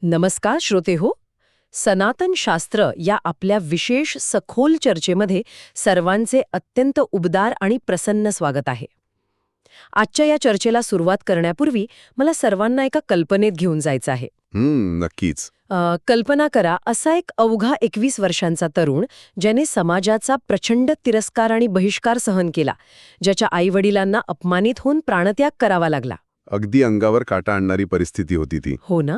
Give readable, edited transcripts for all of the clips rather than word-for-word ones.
नमस्कार श्रोते हो. सनातन शास्त्र या आपल्या विशेष सखोल चर्चेमध्ये सर्वांचे अत्यंत उबदार आणि प्रसन्न स्वागत आहे. आजच्या या चर्चेला सुरुवात करण्यापूर्वी मला सर्वांना एका कल्पनेत घेऊन जायचं आहे. नक्कीच. कल्पना करा, असा एक अवघा 21 वर्षांचा तरुण ज्याने समाजाचा प्रचंड तिरस्कार आणि बहिष्कार सहन केला, ज्याच्या आईवडिलांना अपमानित होऊन प्राणत्याग करावा लागला. अगदी अंगावर काटा आणणारी परिस्थिती होती ती. हो ना.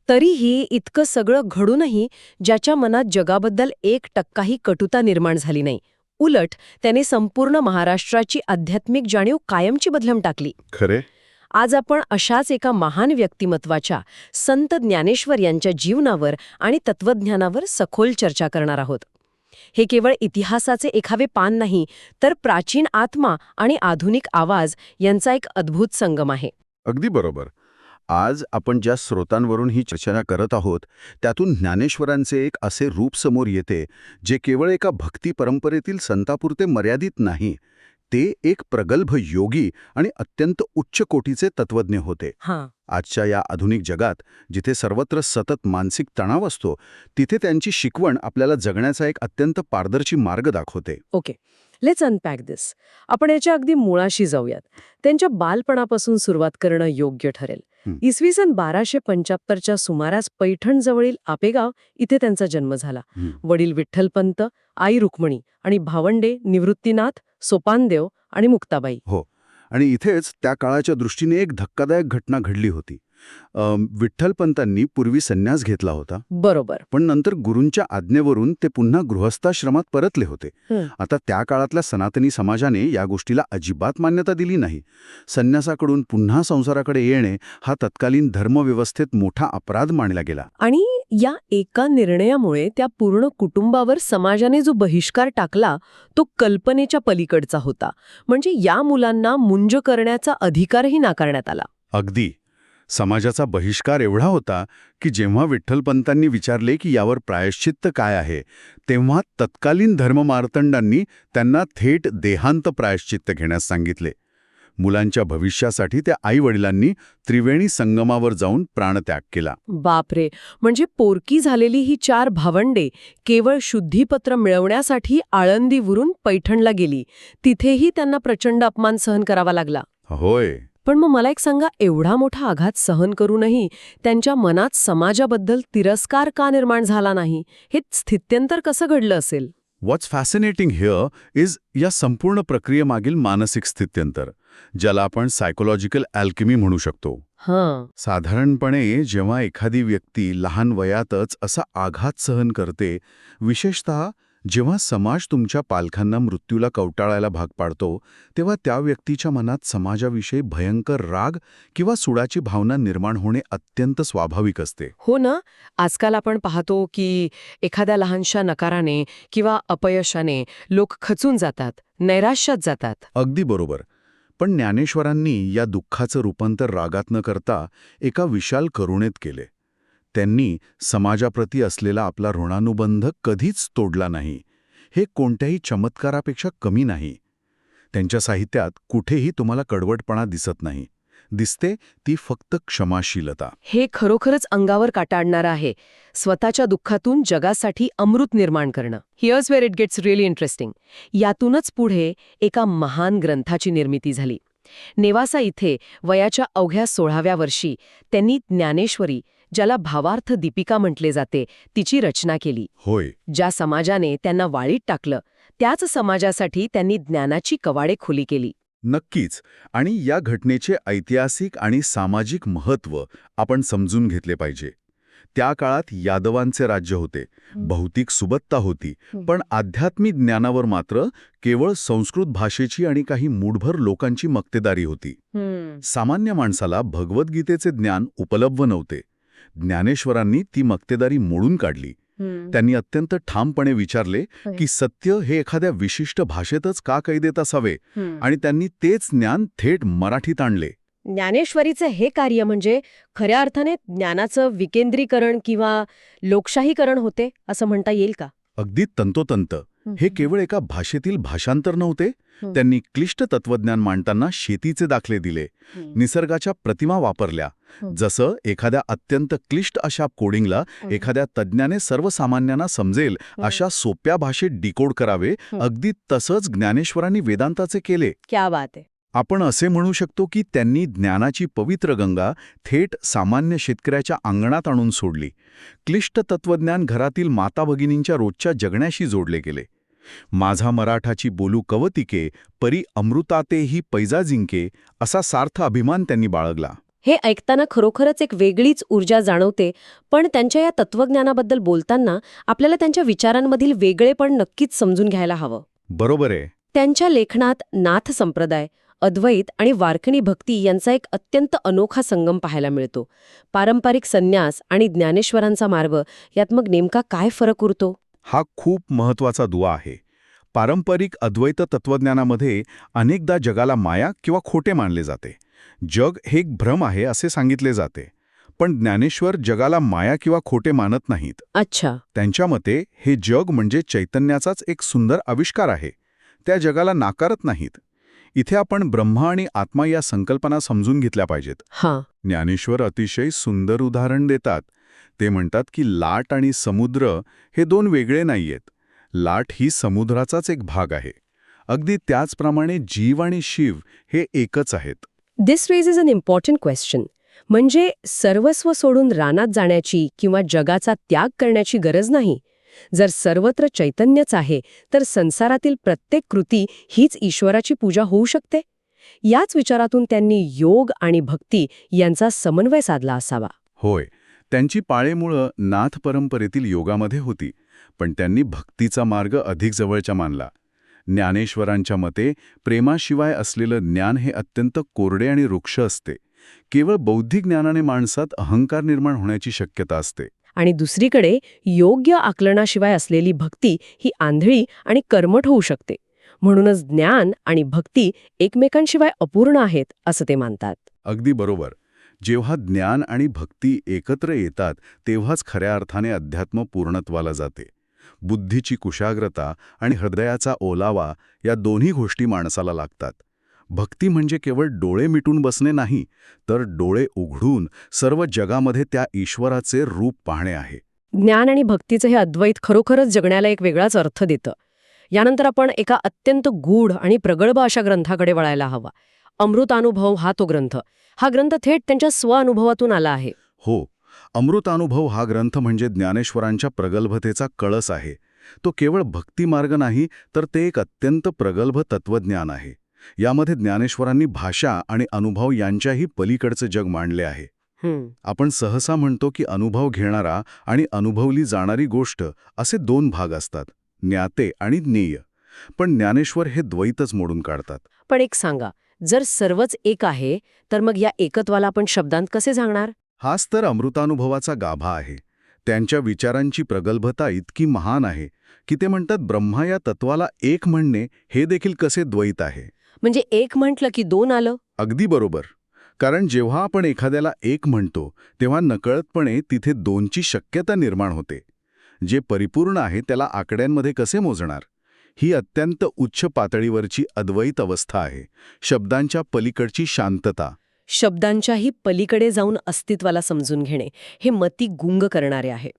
तरीही इतकं सगळं घडूनही ज्याच्या मनात जगाबद्दल 1% कटुता निर्माण झाली नाही. उलट त्याने संपूर्ण महाराष्ट्राची आध्यात्मिक जाणीव कायमची बदलून टाकली. खरे. आज आपण अशाच एका महान व्यक्तिमत्वाच्या संत ज्ञानेश्वर यांच्या जीवनावर आणि तत्वज्ञानावर सखोल चर्चा करणार आहोत. हे केवळ इतिहासाचे एखावे पान नाही, तर प्राचीन आत्मा आणि आधुनिक आवाज यांचा एक अद्भुत संगम आहे. अगदी बरोबर. आज आपण ज्या स्रोतांवरून ही चर्चा करत आहोत त्यातून ज्ञानेश्वरांचे एक असे रूप समोर येते जे केवळ एका भक्ती परंपरेतील संतापुरते मर्यादित नाही. ते एक प्रगल्भ योगी आणि अत्यंत उच्च कोटीचे तत्वज्ञ होते. आजच्या या आधुनिक जगात जिथे सर्वत्र सतत मानसिक तणाव असतो, तिथे त्यांची शिकवण आपल्याला जगण्याचा एक अत्यंत पारदर्शी मार्ग दाखवते. ओके, लेट्स अनपॅक दिस. आपण याच्या अगदी मुळाशी जाऊयात. त्यांच्या बालपणापासून सुरुवात करणं योग्य ठरेल. इसवी सन 1275च्या सुमारास पैठणजवळील आपेगाव इथे त्यांचा जन्म झाला. वडील विठ्ठलपंत, आई रुक्मिणी आणि भावंडे निवृत्तीनाथ, सोपानदेव आणि मुक्ताबाई. हो, आणि इथेच त्या काळाच्या दृष्टीने एक धक्कादायक घटना घडली होती. विठ्ठलपंतांनी पूर्वी संन्यास घेतला होता. बरोबर. पण नंतर गुरूंच्या आज्ञेवरून ते पुन्हा गृहस्थाश्रमात परतले होते. आता त्या काळातल्या सनातनी समाजाने या गोष्टीला अजिबात मान्यता दिली नाही. संन्यासाकडून पुन्हा संसाराकडे येणे हा तत्कालीन धर्मव्यवस्थेत मोठा अपराध मानला गेला. आणि या एका निर्णयामुळे त्या पूर्ण कुटुंबावर समाजाने जो बहिष्कार टाकला तो कल्पनेच्या पलीकडचा होता. म्हणजे या मुलांना मुंज करण्याचा अधिकारही नाकारण्यात आला. अगदी. समाजाचा बहिष्कार एवढा होता की जेव्हा विठ्ठलपंतांनी विचारले की यावर प्रायश्चित्त काय आहे, तेव्हा तत्कालीन धर्ममार्तंडांनी त्यांना थेट देहांत प्रायश्चित्त घेण्यास सांगितले. मुलांच्या भविष्यासाठी त्या आईवडिलांनी त्रिवेणी संगमावर जाऊन प्राणत्याग केला. बापरे. म्हणजे पोरकी झालेली ही 4 भावंडे केवळ शुद्धीपत्र मिळवण्यासाठी आळंदीवरून पैठणला गेली. तिथेही त्यांना प्रचंड अपमान सहन करावा लागला. होय. पण मग मला एक सांगा, एवढा मोठा आघात सहन करूनही त्यांच्या मनात समाजाबद्दल तिरस्कार का निर्माण झाला नाही? हे स्थित्यंतर कसं घडलं असेल? व्हॉट्स फॅसिनेटिंग हिअर इज या संपूर्ण प्रक्रियेमागील मानसिक स्थित्यंतर, ज्याला आपण सायकोलॉजिकल अल्केमी म्हणू शकतो. साधारणपणे जेव्हा एखादी व्यक्ती लहान वयातच असा आघात सहन करते, विशेषतः जेव्हा समाज तुमच्या पालकांना मृत्यूला कवटाळायला भाग पाडतो, तेव्हा त्या व्यक्तीच्या मनात समाजाविषयी भयंकर राग किंवा सुडाची भावना निर्माण होणे अत्यंत स्वाभाविक असते. हो ना. आजकाल आपण पाहतो की एखाद्या लहानशा नकाराने किंवा अपयशाने लोक खचून जातात, नैराश्यात जातात. अगदी बरोबर. पण ज्ञानेश्वरांनी या दुःखाचं रूपांतर रागात न करता एका विशाल करुणेत केले. त्यांनी समाजाप्रती असलेला आपला ऋणानुबंध कधीच तोडला नाही. हे कोणत्याही चमत्कारापेक्षा कमी नाही. त्यांच्या साहित्यात कुठेही तुम्हाला कडवटपणा दिसत नाही. दिसते ती फक्त क्षमाशीलता. हे खरोखरच अंगावर काटा आणणारं आहे. स्वतःच्या दुःखातून जगासाठी अमृत निर्माण करणं. Here's where it gets really interesting. यातूनच पुढे एका महान ग्रंथाची निर्मिती झाली. नेवासा इथे वयाच्या अवघ्या 16व्या वर्षी त्यांनी ज्ञानेश्वरी, ज्याला भावार्थ दीपिका म्हटले जाते, तिची रचना केली. होय. ज्या समाजाने त्यांना वाळीत टाकलं, त्याच समाजासाठी त्यांनी ज्ञानाची कवाडे खुली केली. नक्कीच. आणि या घटनेचे ऐतिहासिक आणि सामाजिक महत्त्व आपण समजून घेतले पाहिजे. त्या काळात यादवांचे राज्य होते, भौतिक सुबत्ता होती, पण आध्यात्मिक ज्ञानावर मात्र केवळ संस्कृत भाषेची आणि काही मूढभर लोकांची मक्तेदारी होती. सामान्य माणसाला भगवद्गीतेचे ज्ञान उपलब्ध नव्हते. ज्ञानेश्वरांनी ती मक्तेदारी मोडून काढली. त्यांनी अत्यंत ठामपणे विचारले की सत्य हे एखाद्या विशिष्ट भाषेतच का कैदेत असावे, आणि त्यांनी तेच ज्ञान थेट मराठीत आणले. ज्ञानेश्वरीचं हे कार्य म्हणजे खऱ्या अर्थाने ज्ञानाचं विकेंद्रीकरण किंवा लोकशाहीकरण होते असं म्हणता येईल का? अगदी तंतोतंत. हे केवळ एका भाषेतील भाषांतर नव्हते. त्यांनी क्लिष्ट तत्वज्ञान मांडताना शेतीचे दाखले दिले, निसर्गाच्या प्रतिमा वापरल्या. जसं एखाद्या अत्यंत क्लिष्ट अशा कोडिंगला एखाद्या तज्ज्ञाने सर्वसामान्यांना समजेल अशा सोप्या भाषेत डिकोड करावे, अगदी तसंच ज्ञानेश्वरांनी वेदांताचे केले. क्या बात आहे. आपण असे म्हणू शकतो की त्यांनी ज्ञानाची पवित्र गंगा थेट सामान्य शेतकऱ्याच्या अंगणात आणून सोडली. क्लिष्ट तत्वज्ञान घरातील माता भगिनींच्या रोजच्या जगण्याशी जोडले गेले. माझा मराठाची बोलू कवतिके, परी अमृतातेही पैजा जिंके, असा सार्थ अभिमान त्यांनी बाळगला. हे ऐकताना खरोखरच एक वेगळीच ऊर्जा जाणवते, पण त्यांच्या या तत्वज्ञानाबद्दल बोलताना आपल्याला त्यांच्या विचारांमधील वेगळेपण नक्कीच समजून घ्यायला हवं. बरोबर आहे. त्यांच्या लेखनात नाथ संप्रदाय, अद्वैत आणि वारकरी भक्ती यांचा एक अत्यंत अनोखा संगम पाहायला मिळतो. पारंपरिक संन्यास आणि ज्ञानेश्वरांचा मार्ग यात मग नेमका काय फरक उरतो? हा खूप महत्वाचा दुवा आहे. पारंपरिक अद्वैत तत्वज्ञानामध्ये अनेकदा जगाला माया किंवा खोटे मानले जाते. जग हे एक भ्रम आहे असे सांगितले जाते. पण ज्ञानेश्वर जगाला माया किंवा खोटे मानत नाहीत. अच्छा. त्यांच्या मते हे जग म्हणजे चैतन्याचाच एक सुंदर आविष्कार आहे. त्या जगाला नाकारत नाहीत. इथे आपण ब्रह्मा आणि आत्मा या संकल्पना समजून घेतल्या पाहिजेत. हां. ज्ञानेश्वर अतिशय सुंदर उदाहरण देतात. ते म्हणतात की लाट आणि समुद्र हे दोन वेगळे नाहीयेत. लाट ही समुद्राचाच एक भाग आहे. अगदी त्याचप्रमाणे जीव आणि शिव हे एकच आहेत. दिस रेजेस अन इम्पॉर्टंट क्वेश्चन. म्हणजे सर्वस्व सोडून रानात जाण्याची किंवा जगाचा त्याग करण्याची गरज नाही. जर सर्वत्र चैतन्यच आहे तर संसारातील प्रत्येक कृती हीच ईश्वराची पूजा होऊ शकते. याच विचारातून त्यांनी योग आणि भक्ती यांचा समन्वय साधला असावा. होय, त्यांची पाळेमुळं नाथ परंपरेतील योगामध्ये होती, पण त्यांनी भक्तीचा मार्ग अधिक जवळचा मानला. ज्ञानेश्वरांच्या मते प्रेमाशिवाय असलेलं ज्ञान हे अत्यंत कोरडे आणि रुक्ष असते. केवळ बौद्धिक ज्ञानाने माणसात अहंकार निर्माण होण्याची शक्यता असते. आणि दुसरीकडे योग्य आकलनाशिवाय असलेली भक्ती ही आंधळी आणि कर्मठ होऊ शकते. म्हणूनच ज्ञान आणि भक्ती एकमेकांशिवाय अपूर्ण आहेत असं ते मानतात. अगदी बरोबर. जेव्हा ज्ञान आणि भक्ती एकत्र येतात तेव्हाच खऱ्या अर्थाने अध्यात्म पूर्णत्वाला जाते. बुद्धीची कुशाग्रता आणि हृदयाचा ओलावा या दोन्ही गोष्टी माणसाला लागतात. भक्ती म्हणजे केवळ डोळे मिटून बसणे नाही, तर डोळे उघडून सर्व जगामध्ये त्या ईश्वराचे रूप पाहणे आहे. ज्ञान आणि भक्तीचं हे अद्वैत खरोखरच जगण्याला एक वेगळाच अर्थ देतं. यानंतर आपण एका अत्यंत गूढ आणि प्रगल्भ अशा ग्रंथाकडे वळायला हवा. अमृतानुभव हा तो ग्रंथ. हा ग्रंथ थेट त्यांच्या स्वअनुभवातून आला आहे. हो, अमृतानुभव हा ग्रंथ म्हणजे ज्ञानेश्वरांच्या प्रगल्भतेचा कळस आहे. तो केवळ भक्तिमार्ग नाही, तर ते एक अत्यंत प्रगल्भ तत्वज्ञान आहे. यामध्ये ज्ञानेश्वरांनी भाषा आणि अनुभव यांच्याही पलीकडचं जग मांडले आहे. आपण सहसा म्हणतो की अनुभव घेणारा आणि अनुभवली जाणारी गोष्ट असे दोन भाग असतात, ज्ञाते आणि ज्ञेय. पण ज्ञानेश्वर हे द्वैतच मोडून काढतात. पण एक सांगा, जर सर्वच एक आहे तर मग या एकत्वाला आपण शब्दांत कसे सांगणार? हाच तर अमृतानुभवाचा गाभा आहे. त्यांच्या विचारांची प्रगल्भता इतकी महान आहे की ते म्हणतात ब्रह्मा या तत्वाला एक म्हणणे हे देखील कसे द्वैत आहे. म्हणजे एक म्हटलं की दोन आलं? अगदी बरोबर. कारण जेव्हा आपण एखाद्याला एक म्हणतो तेव्हा नकळतपणे तिथे दोनची शक्यता निर्माण होते. जे परिपूर्ण आहे त्याला आकड्यांमध्ये कसे मोजणार? ही अत्यंत उच्च पातळीवरची अद्वैत अवस्था आहे. शब्दांच्या पलीकडची शांतता. शब्दांच्याही पलीकडे जाऊन अस्तित्वाला समजून घेणे हे मती गुंग करणारे आहे.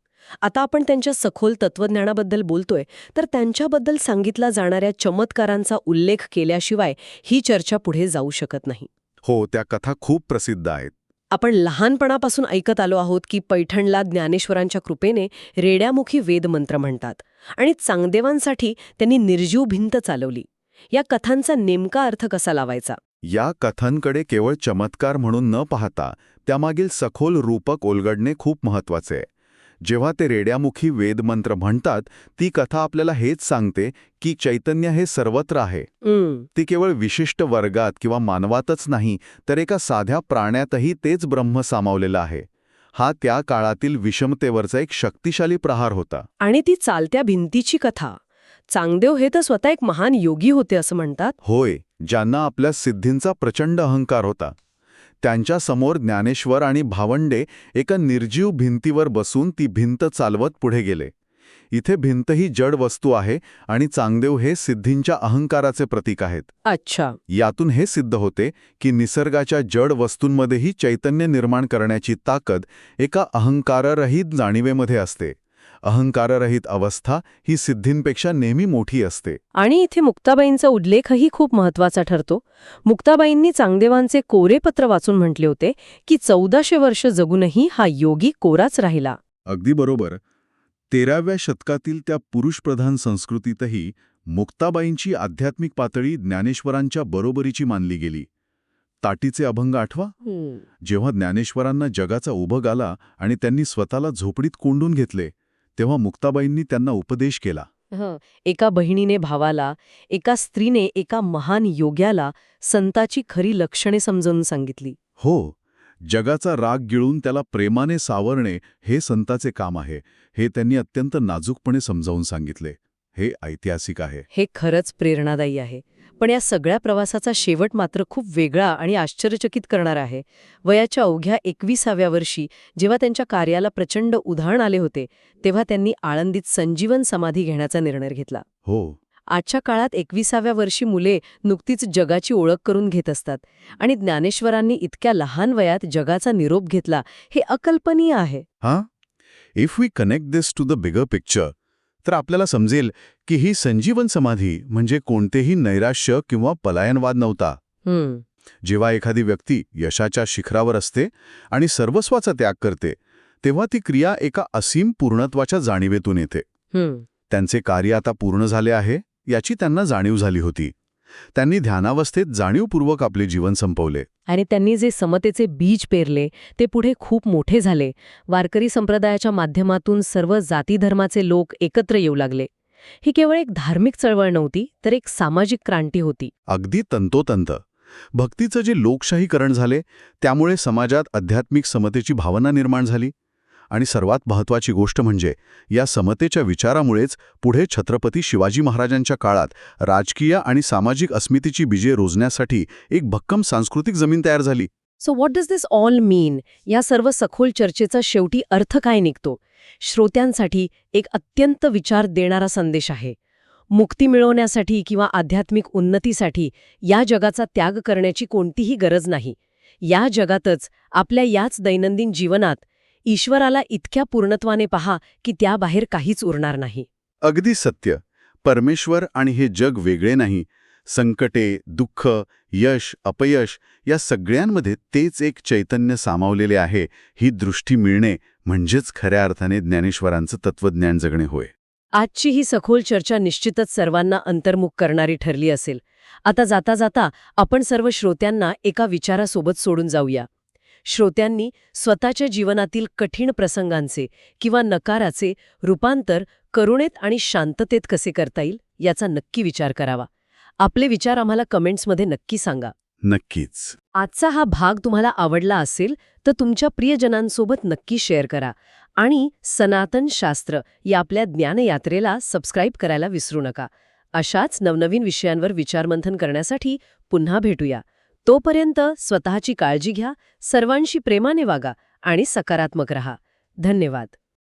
आता आपण त्यांच्या सखोल तत्वज्ञानाबद्दल बोलतोय, तर त्यांच्याबद्दल सांगितला जाणाऱ्या चमत्कारांचा उल्लेख केल्याशिवाय ही चर्चा पुढे जाऊ शकत नाही. हो, त्या कथा खूप प्रसिद्ध आहेत. आपण लहानपणापासून ऐकत आलो आहोत की पैठणला ज्ञानेश्वरांच्या कृपेने रेड्यामुखी वेदमंत्र म्हणतात आणि चांगदेवांसाठी त्यांनी निर्जीव भिंत चालवली. या कथांचा नेमका अर्थ कसा लावायचा? या कथांकडे केवळ चमत्कार म्हणून न पाहता त्यामागील सखोल रूपक उलगडणे खूप महत्वाचे आहे. जेव्हा ते रेड्यामुखी वेदमंत्र म्हणतात ती कथा आपल्याला हेच सांगते की चैतन्य हे सर्वत्र आहे. ती केवळ विशिष्ट वर्गात किंवा मानवातच नाही, तर एका साध्या प्राण्यातही तेच ब्रह्म सामावलेलं आहे. हा त्या काळातील विषमतेवरचा एक शक्तिशाली प्रहार होता. आणि ती चालत्या भिंतीची कथा. चांगदेव हे तर स्वतः एक महान योगी होते असं म्हणतात. होय, ज्यांना आपल्या सिद्धींचा प्रचंड अहंकार होता. त्यांच्यासमोर ज्ञानेश्वर आणि भावंडे एका निर्जीव भिंतीवर बसून ती भिंत चालवत पुढे गेले. इथे भिंत ही जड वस्तू आहे आणि चांगदेव हे सिद्धींच्या अहंकाराचे प्रतीक आहेत. अच्छा. यातून हे सिद्ध होते की निसर्गाच्या जड वस्तूंमध्येही चैतन्य निर्माण करण्याची ताकद एका अहंकाररहित जाणीवेमध्ये असते. अहंकाररहित अवस्था ही सिद्धींपेक्षा नेहमी मोठी असते. आणि इथे मुक्ताबाईंचा उल्लेखही खूप महत्वाचा ठरतो. मुक्ताबाईंनी चांगदेवांचे कोरे पत्र वाचून म्हटले होते की 1400 वर्ष जगूनही हा योगी कोराच राहिला. अगदी बरोबर. 13व्या शतकातील त्या पुरुषप्रधान संस्कृतीतही मुक्ताबाईंची आध्यात्मिक पातळी ज्ञानेश्वरांच्या बरोबरीची मानली गेली. ताटीचे अभंग आठवा? जेव्हा ज्ञानेश्वरांना जगाचा उभग आला आणि त्यांनी स्वतःला झोपडीत कोंडून घेतले, तेव्हा मुक्ताबाईंनी त्यांना उपदेश केला. एका बहिणीने भावाला, एका स्त्रीने एका महान योग्याला संताची खरी लक्षणे समजावून सांगितली. हो, जगाचा राग गिळून त्याला प्रेमाने सावरणे हे संताचे काम आहे, हे त्यांनी अत्यंत नाजूकपणे समजावून सांगितले. हे ऐतिहासिक आहे. हे खरंच प्रेरणादायी आहे. पण या सगळ्या प्रवासाचा शेवट मात्र खूप वेगळा आणि आश्चर्यचकित करणारा आहे. वयाच्या अवघ्या 21व्या वर्षी जेव्हा त्यांच्या कार्याला प्रचंड उधाण आले होते, तेव्हा त्यांनी आळंदीत संजीवन समाधी घेण्याचा निर्णय घेतला. हो. आजच्या काळात 21व्या वर्षी मुले नुकतीच जगाची ओळख करून घेत असतात आणि ज्ञानेश्वरांनी इतक्या लहान वयात जगाचा निरोप घेतला, हे अकल्पनीय आहे. If we connect this to the bigger picture, तर आपल्याला समजेल की ही संजीवन समाधी म्हणजे कोणतेही नैराश्य किंवा पलायनवाद नव्हता. जेव्हा एखादी व्यक्ती यशाच्या शिखरावर असते आणि सर्वस्वाचा त्याग करते, तेव्हा ती क्रिया एका असीम पूर्णत्वाच्या जाणीवेतून येते. त्यांचे कार्य आता पूर्ण झाले आहे याची त्यांना जाणीव झाली होती. त्यांनी ध्यानावस्थेत जाणीवपूर्वक आपले जीवन संपवले. आणि त्यांनी जे समतेचे बीज पेरले ते पुढे खूप मोठे झाले. वारकरी संप्रदायाच्या माध्यमातून सर्व जाती धर्माचे लोक एकत्र येऊ लागले. ही केवळ एक धार्मिक चळवळ नव्हती, तर एक सामाजिक क्रांती होती. अगदी तंतोतंत. भक्तीचं जे लोकशाहीकरण झाले, त्यामुळे समाजात आध्यात्मिक समतेची भावना निर्माण झाली. आणि सर्वात महत्त्वाची गोष्ट म्हणजे या समतेच्या विचारामुळेच पुढे छत्रपती शिवाजी महाराजांच्या काळात राजकीय आणि सामाजिक अस्मितेची बीजे रोजण्यासाठी एक भक्कम सांस्कृतिक जमीन तयार झाली. So what does this all mean? या सर्व सखोल चर्चेचा शेवटी अर्थ काय निघतो? श्रोत्यांसाठी एक अत्यंत विचार देणारा संदेश आहे. मुक्ती मिळवण्यासाठी किंवा आध्यात्मिक उन्नतीसाठी या जगाचा त्याग करण्याची कोणतीही गरज नाही. या जगातच, आपल्या याच दैनंदिन जीवनात ईश्वराला इतक्या पूर्णत्वाने पहा की त्याबाहेर काहीच उरणार नाही. अगदी सत्य. परमेश्वर आणि हे जग वेगळे नाही. संकटे, दुःख, यश, अपयश या सगळ्यांमध्ये तेच एक चैतन्य सामावलेले आहे. ही दृष्टी मिळणे म्हणजेच खऱ्या अर्थाने ज्ञानेश्वरांचं तत्वज्ञान जगणे होय. आजची ही सखोल चर्चा निश्चितच सर्वांना अंतर्मुख करणारी ठरली असेल. आता जाता जाता आपण सर्व श्रोत्यांना एका विचारासोबत सोडून जाऊया. श्रोत्यांनी स्वतःच्या जीवनातील कठीण प्रसंगांचे किंवा नकाराचे रूपांतर करुणेत आणि शांततेत कसे करता येईल याचा नक्की विचार करावा. आपले विचार आम्हाला कमेंट्समध्ये नक्की सांगा. नक्कीच. आजचा हा भाग तुम्हाला आवडला असेल तर तुमच्या प्रियजनांसोबत नक्की शेअर करा आणि सनातन शास्त्र या आपल्या ज्ञानयात्रेला सबस्क्राईब करायला विसरू नका. अशाच नवनवीन विषयांवर विचारमंथन करण्यासाठी पुन्हा भेटूया. तोपर्यंत स्वतःची काळजी घ्या, सर्वांशी प्रेमाने वागा आणि सकारात्मक रहा. धन्यवाद.